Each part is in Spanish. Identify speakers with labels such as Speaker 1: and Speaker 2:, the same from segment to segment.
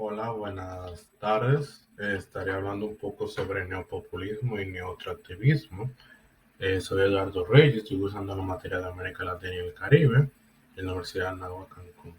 Speaker 1: Hola, buenas tardes. Estaré hablando un poco sobre neopopulismo y neotractivismo. Soy Eduardo Reyes, estoy cursando la materia de América Latina y el Caribe en la Universidad de Anáhuac, Cancún.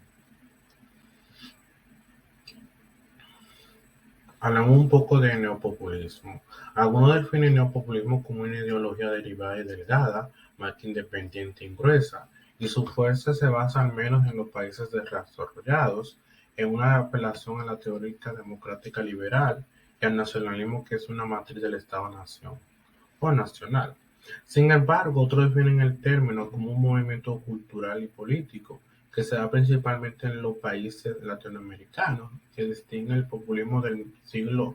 Speaker 1: Hablamos un poco de neopopulismo. Algunos definen neopopulismo como una ideología derivada y delgada, más que independiente y gruesa, y su fuerza se basa al menos en los países desarrollados, en una apelación a la teórica democrática liberal y al nacionalismo, que es una matriz del Estado-nación o nacional. Sin embargo, otros definen el término como un movimiento cultural y político que se da principalmente en los países latinoamericanos, que distingue el populismo del siglo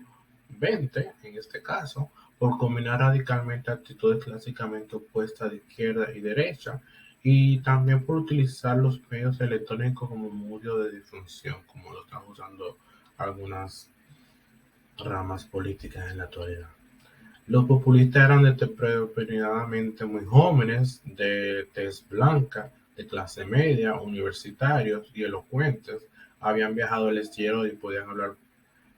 Speaker 1: XX, en este caso, por combinar radicalmente actitudes clásicamente opuestas de izquierda y derecha, y también por utilizar los medios electrónicos como medio de difusión, como lo están usando algunas ramas políticas en la actualidad. Los populistas eran predominantemente muy jóvenes, de tez blanca, de clase media, universitarios y elocuentes. Habían viajado al exterior y podían hablar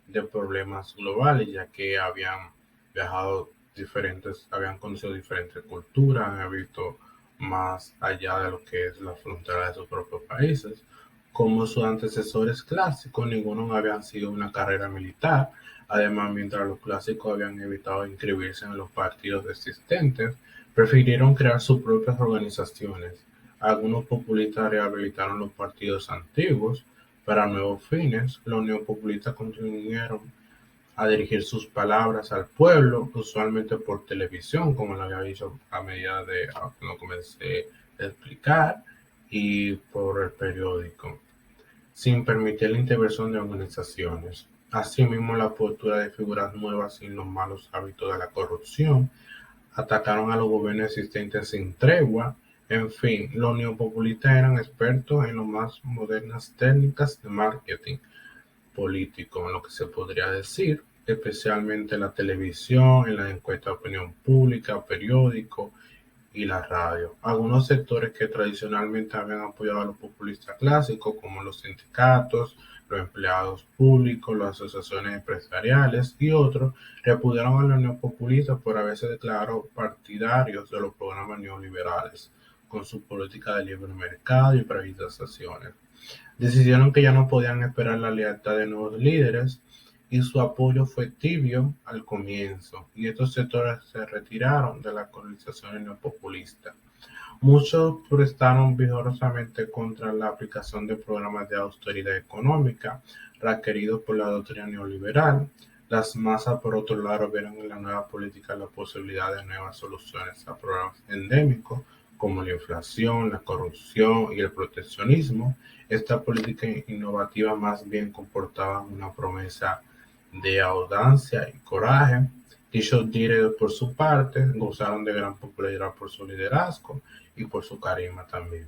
Speaker 1: de problemas globales, ya que habían viajado habían conocido diferentes culturas, habían visto más allá de lo que es la frontera de sus propios países. Como sus antecesores clásicos, ninguno había sido una carrera militar. Además, mientras los clásicos habían evitado inscribirse en los partidos existentes, prefirieron crear sus propias organizaciones. Algunos populistas rehabilitaron los partidos antiguos para nuevos fines. Los neopopulistas continuaron a dirigir sus palabras al pueblo, usualmente por televisión, como lo había dicho a medida de cuando comencé a explicar, y por el periódico, sin permitir la intervención de organizaciones. Asimismo, la postura de figuras nuevas y los malos hábitos de la corrupción atacaron a los gobiernos existentes sin tregua. En fin, los neopopulistas eran expertos en las más modernas técnicas de marketing político, en lo que se podría decir, especialmente en la televisión, en la encuesta de opinión pública, periódico y la radio. Algunos sectores que tradicionalmente habían apoyado a los populistas clásicos, como los sindicatos, los empleados públicos, las asociaciones empresariales y otros, repudiaron a los neopopulistas por haberse declarado partidarios de los programas neoliberales, con su política de libre mercado y privatizaciones. Decidieron que ya no podían esperar la lealtad de nuevos líderes y su apoyo fue tibio al comienzo, y estos sectores se retiraron de las colonizaciones neopopulistas. Muchos protestaron vigorosamente contra la aplicación de programas de austeridad económica requeridos por la doctrina neoliberal. Las masas, por otro lado, vieron en la nueva política la posibilidad de nuevas soluciones a problemas endémicos como la inflación, la corrupción y el proteccionismo. Esta política innovativa más bien comportaba una promesa de audacia y coraje. Dichos líderes, por su parte, gozaron de gran popularidad por su liderazgo y por su carisma también.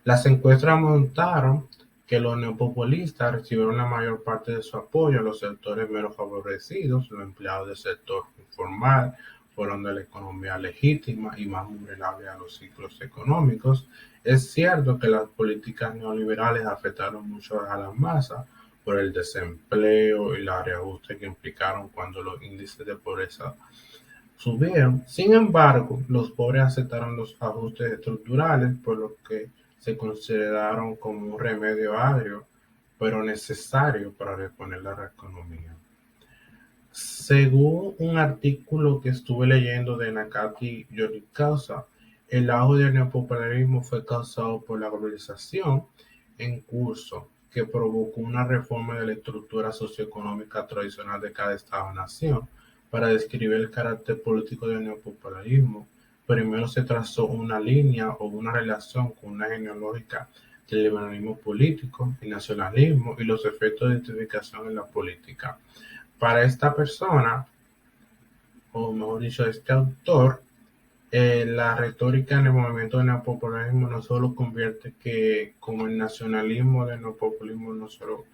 Speaker 1: Las encuestas montaron que los neopopulistas recibieron la mayor parte de su apoyo a los sectores menos favorecidos. Los empleados del sector informal fueron de la economía legítima y más vulnerables a los ciclos económicos. Es cierto que las políticas neoliberales afectaron mucho a las masas por el desempleo y la reajuste que implicaron cuando los índices de pobreza subieron. Sin embargo, los pobres aceptaron los ajustes estructurales, por lo que se consideraron como un remedio agrio, pero necesario para reponer la economía. Según un artículo que estuve leyendo de Nakati Yorikawa, el auge del neopopulismo fue causado por la globalización en curso, que provocó una reforma de la estructura socioeconómica tradicional de cada Estado-nación. Para describir el carácter político del neopopulismo, primero se trazó una línea o una relación con una genealógica del liberalismo político y nacionalismo y los efectos de identificación en la política. Para esta persona, o mejor dicho, este autor, la retórica en el movimiento del neopopulismo no solo convierte que como el nacionalismo del neopopulismo no solo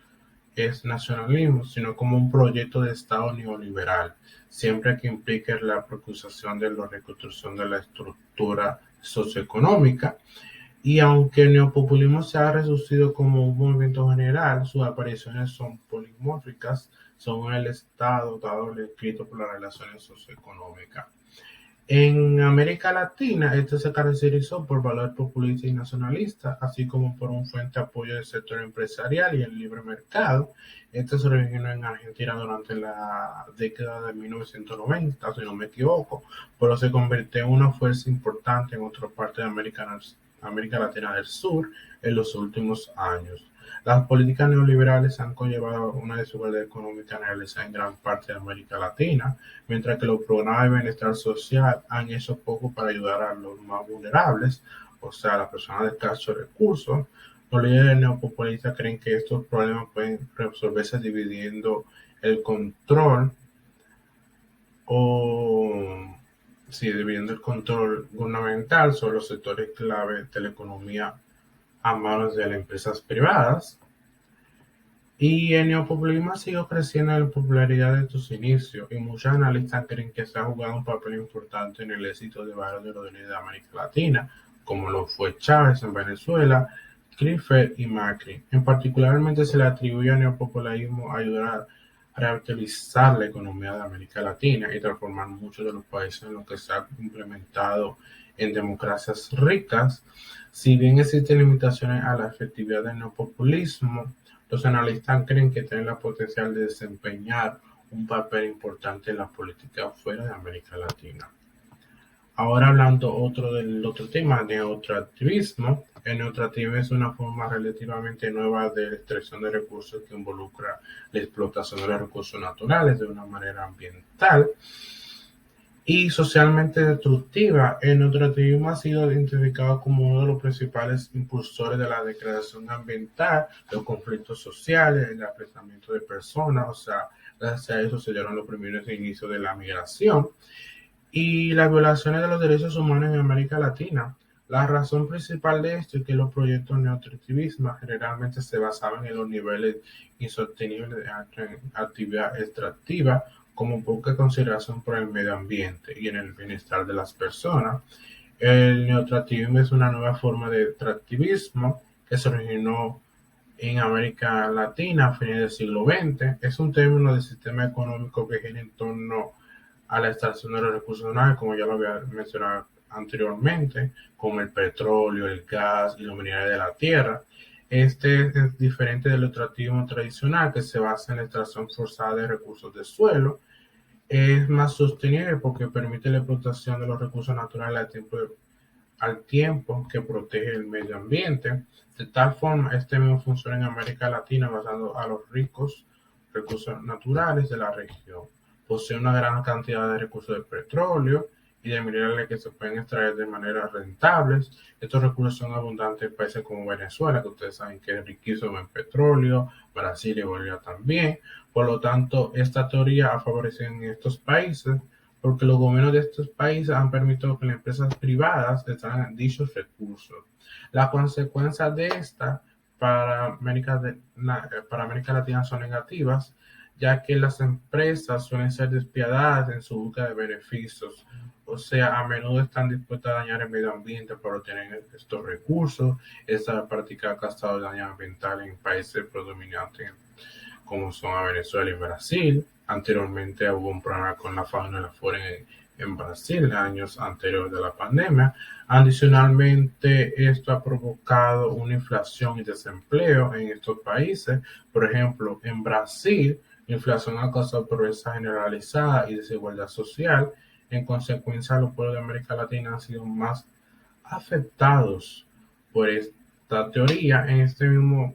Speaker 1: es nacionalismo, sino como un proyecto de Estado neoliberal, siempre que implique la preocupación de la reconstrucción de la estructura socioeconómica. Y aunque el neopopulismo se ha reducido como un movimiento general, sus apariciones son antropomórficas son el Estado dado el escrito por las relaciones socioeconómicas. En América Latina, este se caracterizó por valores populistas y nacionalistas, así como por un fuerte apoyo del sector empresarial y el libre mercado. Este se originó en Argentina durante la década de 1990, si no me equivoco, pero se convirtió en una fuerza importante en otra parte de América Latina del Sur en los últimos años. Las políticas neoliberales han conllevado una desigualdad económica generalizada en gran parte de América Latina, mientras que los programas de bienestar social han hecho poco para ayudar a los más vulnerables, o sea, a las personas de escasos recursos. Los líderes neopopulistas creen que estos problemas pueden resolverse dividiendo el control o dividiendo el control gubernamental sobre los sectores clave de la economía a manos de las empresas privadas. Y el neopopulismo ha sido creciendo en popularidad desde sus inicios, y muchos analistas creen que se ha jugado un papel importante en el éxito de varios de los líderes de América Latina, como lo fue Chávez en Venezuela, Kirchner y Macri. En particularmente se le atribuye al neopopulismo ayudar a revitalizar la economía de América Latina y transformar muchos de los países en los que se ha implementado en democracias ricas. Si bien existen limitaciones a la efectividad del neopopulismo, los analistas creen que tiene la potencial de desempeñar un papel importante en la política fuera de América Latina. Ahora hablando del otro tema, neotractivismo. El neotractivismo es una forma relativamente nueva de extracción de recursos que involucra la explotación de los recursos naturales de una manera ambiental y socialmente destructiva. El neotractivismo ha sido identificado como uno de los principales impulsores de la degradación ambiental, los conflictos sociales, el desplazamiento de personas, o sea, gracias a eso se dieron los primeros inicios de la migración y las violaciones de los derechos humanos en América Latina. La razón principal de esto es que los proyectos neotractivistas generalmente se basaban en los niveles insostenibles de actividad extractiva, como poca consideración por el medio ambiente y en el bienestar de las personas. El neotractivismo es una nueva forma de tractivismo que se originó en América Latina a fines del siglo XX. Es un término del sistema económico que gira en torno a la extracción de los recursos naturales, como ya lo había mencionado anteriormente, como el petróleo, el gas y los minerales de la tierra. Este es diferente del extractivismo tradicional, que se basa en la extracción forzada de recursos del suelo. Es más sostenible porque permite la explotación de los recursos naturales al tiempo que protege el medio ambiente. De tal forma, este mismo funciona en América Latina basado a los ricos recursos naturales de la región. Posee una gran cantidad de recursos de petróleo y de minerales que se pueden extraer de manera rentables. Estos recursos son abundantes en países como Venezuela, que ustedes saben que es riquísimo en petróleo, Brasil y Bolivia también. Por lo tanto, esta teoría ha favorecido en estos países porque los gobiernos de estos países han permitido que las empresas privadas extraigan dichos recursos. Las consecuencias de esta para América Latina son negativas, ya que las empresas suelen ser despiadadas en su búsqueda de beneficios. O sea, a menudo están dispuestas a dañar el medio ambiente para obtener estos recursos. Esta práctica ha causado daño ambiental en países predominantes como son Venezuela y Brasil. Anteriormente hubo un problema con la fauna y la flora en Brasil en años anteriores de la pandemia. Adicionalmente, esto ha provocado una inflación y desempleo en estos países. Por ejemplo, en Brasil, la inflación ha causado pobreza generalizada y desigualdad social. En consecuencia, los pueblos de América Latina han sido más afectados por esta teoría. En este mismo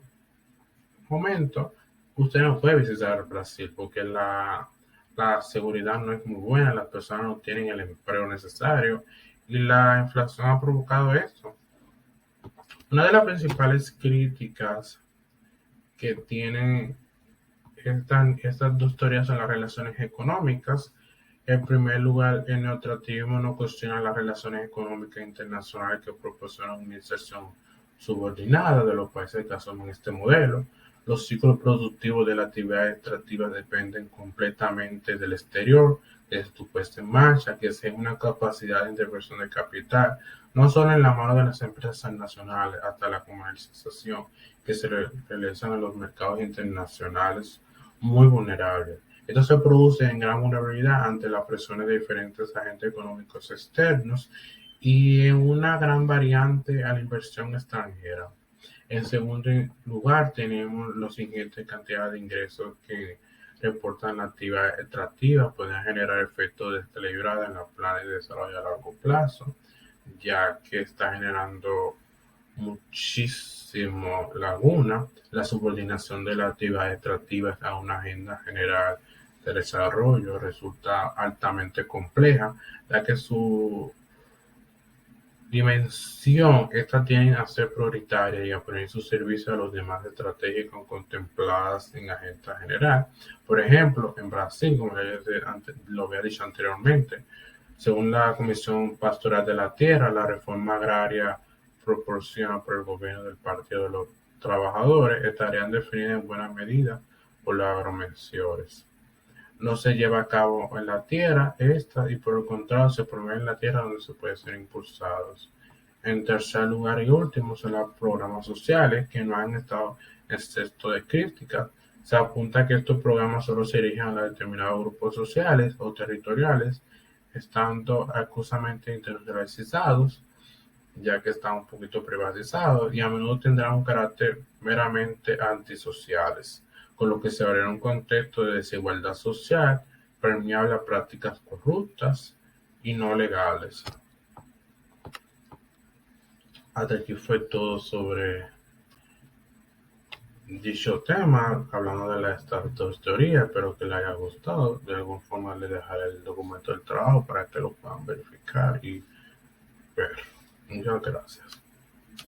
Speaker 1: momento, usted no puede visitar Brasil porque la seguridad no es muy buena, las personas no tienen el empleo necesario y la inflación ha provocado esto. Una de las principales críticas que tienen estas dos teorías son las relaciones económicas. En primer lugar, el neotractivismo no cuestiona las relaciones económicas internacionales que proporcionan una inserción subordinada de los países que asumen este modelo. Los ciclos productivos de la actividad extractiva dependen completamente del exterior, de su puesta en marcha, que es una capacidad de intervención de capital, no solo en la mano de las empresas nacionales, hasta la comercialización que se realizan en los mercados internacionales. muy vulnerables. Esto se produce en gran vulnerabilidad ante las presiones de diferentes agentes económicos externos y en una gran variante a la inversión extranjera. En segundo lugar, tenemos los ingentes cantidades de ingresos que reportan la actividad extractiva, pueden generar efectos desequilibrados en los planes de desarrollo a largo plazo, ya que está generando muchísimo laguna. La subordinación de las actividades extractivas a una agenda general de desarrollo resulta altamente compleja, ya que su dimensión, esta tiende a ser prioritaria y a poner su servicio a los demás estratégicos contempladas en agenda general. Por ejemplo, en Brasil, como lo había dicho anteriormente, según la Comisión Pastoral de la Tierra, la reforma agraria proporcionada por el gobierno del Partido de los Trabajadores estarían definidas en buena medida por los agromensores. No se lleva a cabo en la tierra esta y por el contrario se promueve en la tierra donde se puede ser impulsados. En tercer lugar y último son los programas sociales que no han estado excepto de crítica. Se apunta que estos programas solo se dirigen a determinados grupos sociales o territoriales, estando acusamente internacionalizados, ya que están un poquito privatizados y a menudo tendrán un carácter meramente antisociales, con lo que se abre un contexto de desigualdad social permeable a prácticas corruptas y no legales. Hasta aquí fue todo sobre dicho tema, hablando de estas dos teorías. Espero que les haya gustado. De alguna forma les dejaré el documento del trabajo para que lo puedan verificar y ver. Muchas gracias.